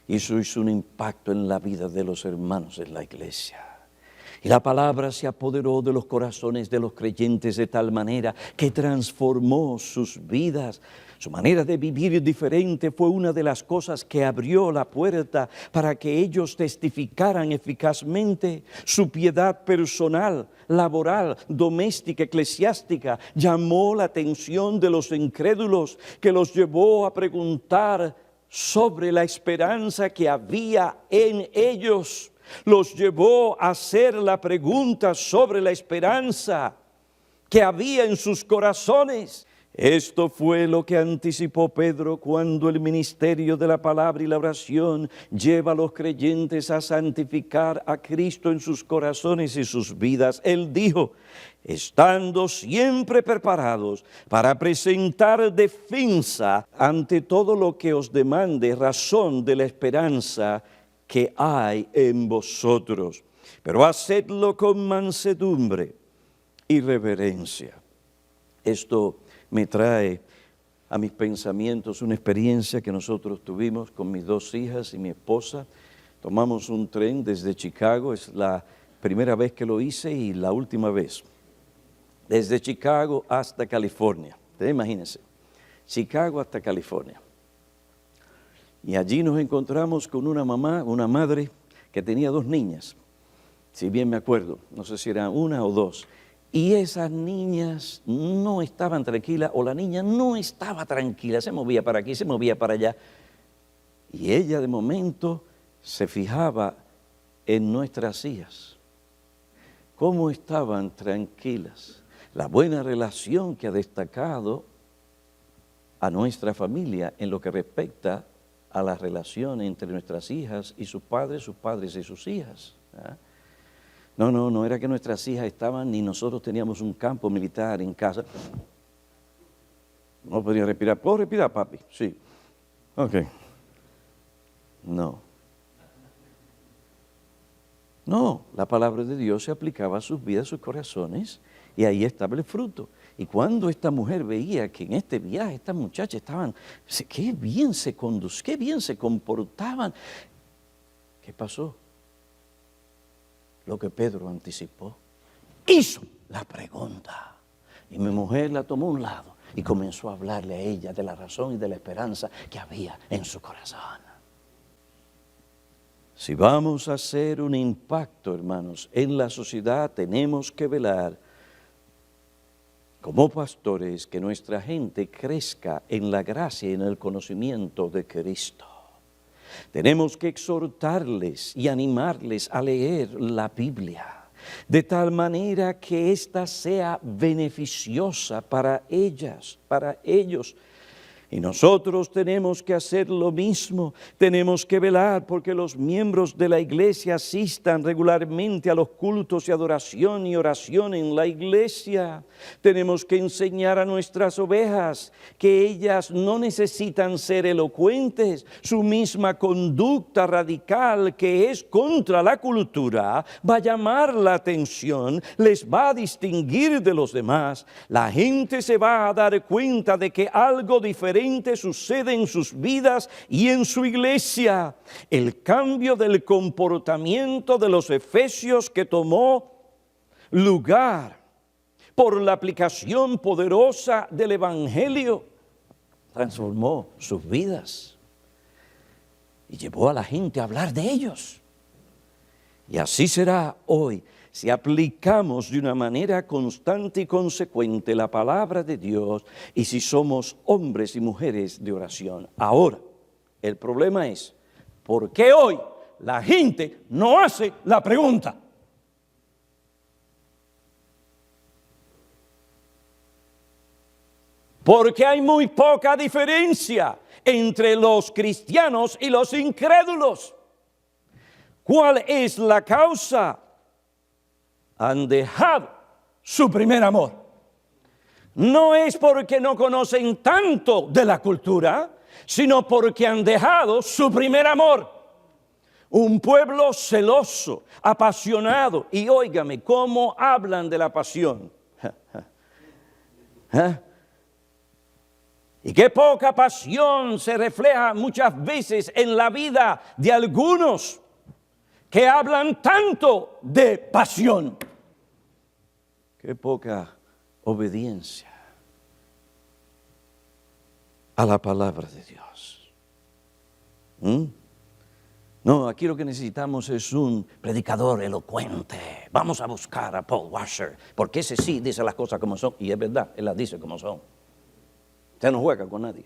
y eso hizo un impacto en la vida de los hermanos en la iglesia. Y la palabra se apoderó de los corazones de los creyentes de tal manera que transformó sus vidas. Su manera de vivir diferente fue una de las cosas que abrió la puerta para que ellos testificaran eficazmente. Su piedad personal, laboral, doméstica, eclesiástica, llamó la atención de los incrédulos, que los llevó a preguntar sobre la esperanza que había en ellos. Los llevó a hacer la pregunta sobre la esperanza que había en sus corazones. Esto fue lo que anticipó Pedro cuando el ministerio de la palabra y la oración lleva a los creyentes a santificar a Cristo en sus corazones y sus vidas. Él dijo, estando siempre preparados para presentar defensa ante todo lo que os demande razón de la esperanza que hay en vosotros, pero hacedlo con mansedumbre y reverencia. Esto me trae a mis pensamientos una experiencia que nosotros tuvimos con mis dos hijas y mi esposa. Tomamos un tren desde Chicago, es la primera vez que lo hice y la última vez. Desde Chicago hasta California, ustedes imagínense, Chicago hasta California. Y allí nos encontramos con una madre que tenía 2 niñas, si bien me acuerdo, no sé si eran 1 o 2. Y esas niñas no estaban tranquilas, o la niña no estaba tranquila, se movía para aquí, se movía para allá. Y ella de momento se fijaba en nuestras hijas, cómo estaban tranquilas, la buena relación que ha destacado a nuestra familia en lo que respecta a la relación entre nuestras hijas y sus padres y sus hijas. No era que nuestras hijas estaban, ni nosotros teníamos un campo militar en casa. No podía respirar. ¿Puedo respirar, papi? Sí. Ok. No, la palabra de Dios se aplicaba a sus vidas, a sus corazones, y ahí estaba el fruto. Y cuando esta mujer veía que en este viaje estas muchachas estaban, qué bien se comportaban, ¿qué pasó? Lo que Pedro anticipó, hizo la pregunta. Y mi mujer la tomó a un lado y comenzó a hablarle a ella de la razón y de la esperanza que había en su corazón. Si vamos a hacer un impacto, hermanos, en la sociedad, tenemos que velar como pastores que nuestra gente crezca en la gracia y en el conocimiento de Cristo. Tenemos que exhortarles y animarles a leer la Biblia, de tal manera que ésta sea beneficiosa para ellas, para ellos. Y nosotros tenemos que hacer lo mismo, tenemos que velar porque los miembros de la iglesia asistan regularmente a los cultos y adoración y oración en la iglesia. Tenemos que enseñar a nuestras ovejas que ellas no necesitan ser elocuentes. Su misma conducta radical, que es contra la cultura, va a llamar la atención, les va a distinguir de los demás. La gente se va a dar cuenta de que algo diferente sucede en sus vidas y en su iglesia. El cambio del comportamiento de los efesios que tomó lugar por la aplicación poderosa del Evangelio transformó sus vidas y llevó a la gente a hablar de ellos. Y así será hoy. Si aplicamos de una manera constante y consecuente la palabra de Dios y si somos hombres y mujeres de oración. Ahora, el problema es, ¿por qué hoy la gente no hace la pregunta? Porque hay muy poca diferencia entre los cristianos y los incrédulos. ¿Cuál es la causa? Han dejado su primer amor. No es porque no conocen tanto de la cultura, sino porque han dejado su primer amor. Un pueblo celoso, apasionado. Y óigame, ¿cómo hablan de la pasión? Y qué poca pasión se refleja muchas veces en la vida de algunos que hablan tanto de pasión. Qué poca obediencia a la palabra de Dios. No, aquí lo que necesitamos es un predicador elocuente. Vamos a buscar a Paul Washer, porque ese sí dice las cosas como son, y es verdad, él las dice como son. Usted no juega con nadie.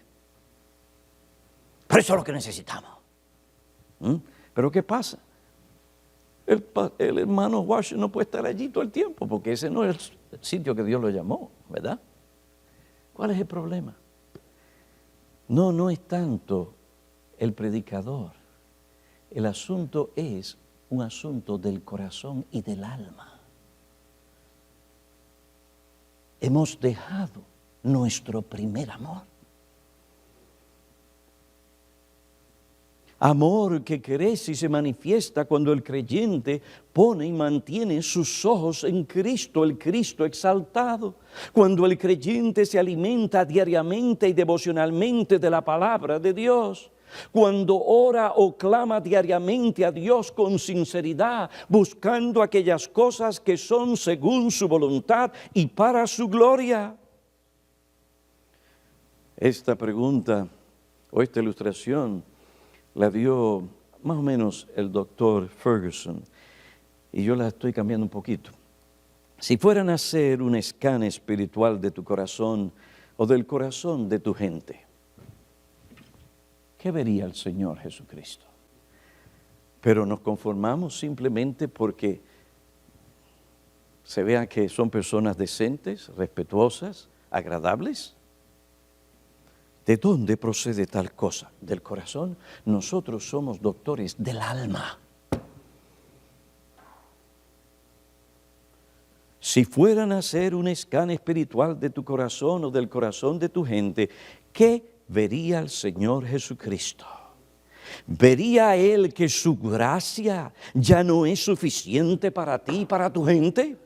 Pero eso es lo que necesitamos. Pero ¿qué pasa? El hermano Washer no puede estar allí todo el tiempo, porque ese no es el sitio que Dios lo llamó, ¿verdad? ¿Cuál es el problema? No es tanto el predicador. El asunto es un asunto del corazón y del alma. Hemos dejado nuestro primer amor. Amor que crece y se manifiesta cuando el creyente pone y mantiene sus ojos en Cristo, el Cristo exaltado. Cuando el creyente se alimenta diariamente y devocionalmente de la palabra de Dios. cuando ora o clama diariamente a Dios con sinceridad, buscando aquellas cosas que son según su voluntad y para su gloria. Esta pregunta o esta ilustración la dio más o menos el doctor Ferguson, y yo la estoy cambiando un poquito. Si fueran a hacer un escáner espiritual de tu corazón o del corazón de tu gente, ¿qué vería el Señor Jesucristo? Pero nos conformamos simplemente porque se vea que son personas decentes, respetuosas, agradables. ¿De dónde procede tal cosa? ¿Del corazón? Nosotros somos doctores del alma. Si fueran a hacer un escáner espiritual de tu corazón o del corazón de tu gente, ¿qué vería el Señor Jesucristo? ¿Vería Él que su gracia ya no es suficiente para ti y para tu gente?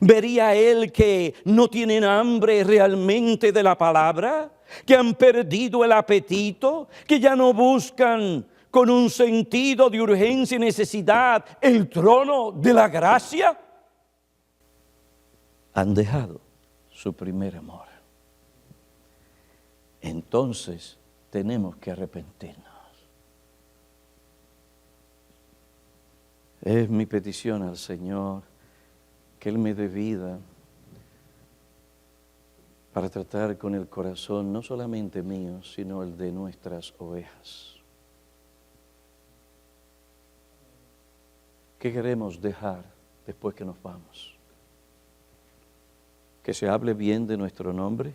¿Vería Él que no tienen hambre realmente de la palabra? ¿Que han perdido el apetito? ¿Que ya no buscan con un sentido de urgencia y necesidad el trono de la gracia? Han dejado su primer amor. Entonces tenemos que arrepentirnos. Es mi petición al Señor que Él me dé vida para tratar con el corazón no solamente mío, sino el de nuestras ovejas. ¿Qué queremos dejar después que nos vamos? ¿Que se hable bien de nuestro nombre?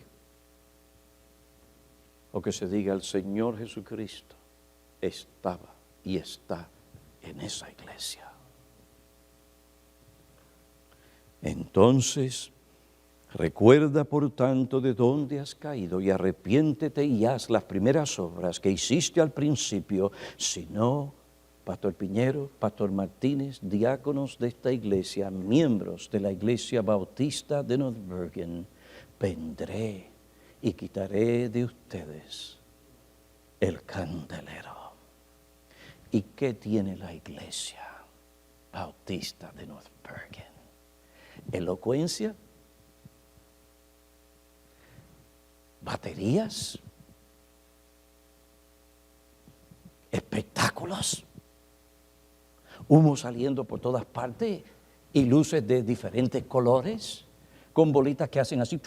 ¿O que se diga el Señor Jesucristo estaba y está en esa iglesia? Entonces, recuerda por tanto de dónde has caído y arrepiéntete y haz las primeras obras que hiciste al principio. Si no, Pastor Piñero, Pastor Martínez, diáconos de esta iglesia, miembros de la Iglesia Bautista de North Bergen, vendré y quitaré de ustedes el candelero. ¿Y qué tiene la Iglesia Bautista de North Bergen? ¿Elocuencia? ¿Baterías? ¿Espectáculos? Humo saliendo por todas partes y luces de diferentes colores con bolitas que hacen así.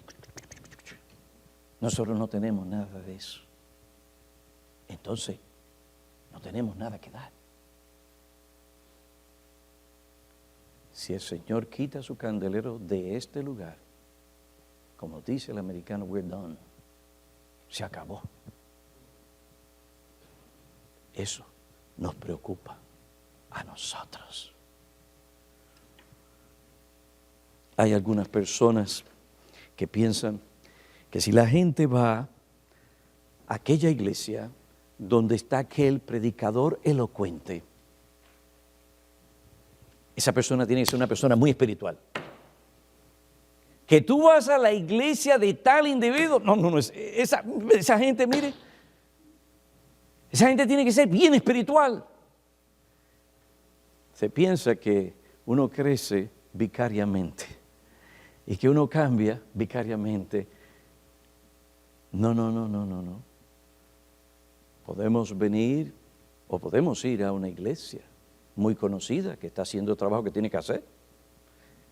Nosotros no tenemos nada de eso. Entonces, no tenemos nada que dar. Si el Señor quita su candelero de este lugar, como dice el americano, we're done. Se acabó. Eso nos preocupa a nosotros. Hay algunas personas que piensan que si la gente va a aquella iglesia donde está aquel predicador elocuente, esa persona tiene que ser una persona muy espiritual. Que tú vas a la iglesia de tal individuo, no, esa gente, mire, esa gente tiene que ser bien espiritual. Se piensa que uno crece vicariamente y que uno cambia vicariamente. No. Podemos venir o podemos ir a una iglesia muy conocida que está haciendo el trabajo que tiene que hacer.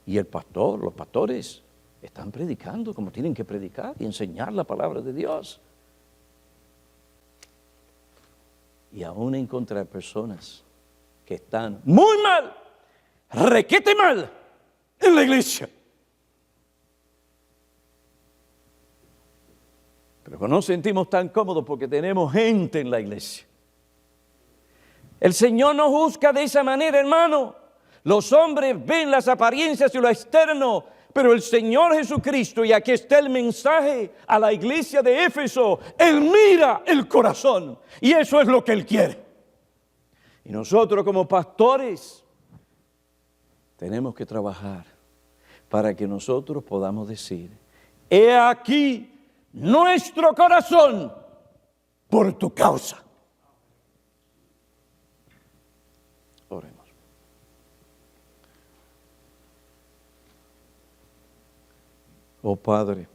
Y el pastor, los pastores están predicando como tienen que predicar y enseñar la palabra de Dios. Y aún encontrar personas que están muy mal, requete mal en la iglesia. Pero no nos sentimos tan cómodos porque tenemos gente en la iglesia. El Señor no juzga de esa manera, hermano. Los hombres ven las apariencias y lo externo, pero el Señor Jesucristo, y aquí está el mensaje a la iglesia de Éfeso, Él mira el corazón y eso es lo que Él quiere. Y nosotros como pastores tenemos que trabajar para que nosotros podamos decir, he aquí nuestro corazón por tu causa. Oh Padre,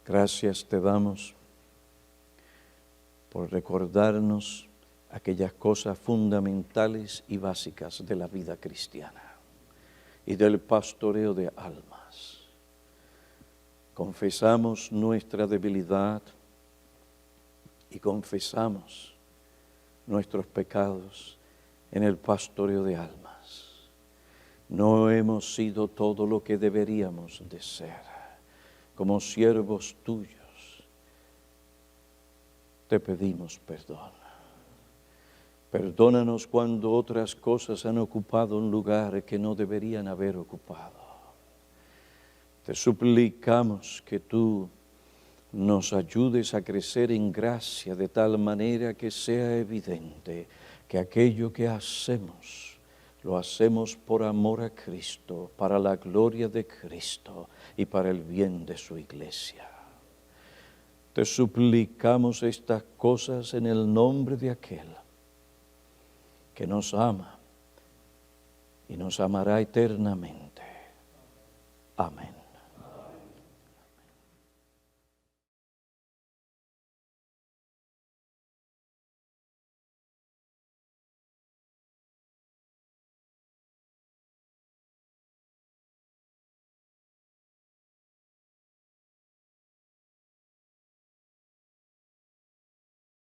gracias te damos por recordarnos aquellas cosas fundamentales y básicas de la vida cristiana y del pastoreo de almas. Confesamos nuestra debilidad y confesamos nuestros pecados en el pastoreo de almas. No hemos sido todo lo que deberíamos de ser. Como siervos tuyos, te pedimos perdón. Perdónanos cuando otras cosas han ocupado un lugar que no deberían haber ocupado. Te suplicamos que tú nos ayudes a crecer en gracia de tal manera que sea evidente que aquello que hacemos, lo hacemos por amor a Cristo, para la gloria de Cristo y para el bien de su iglesia. Te suplicamos estas cosas en el nombre de aquel que nos ama y nos amará eternamente. Amén.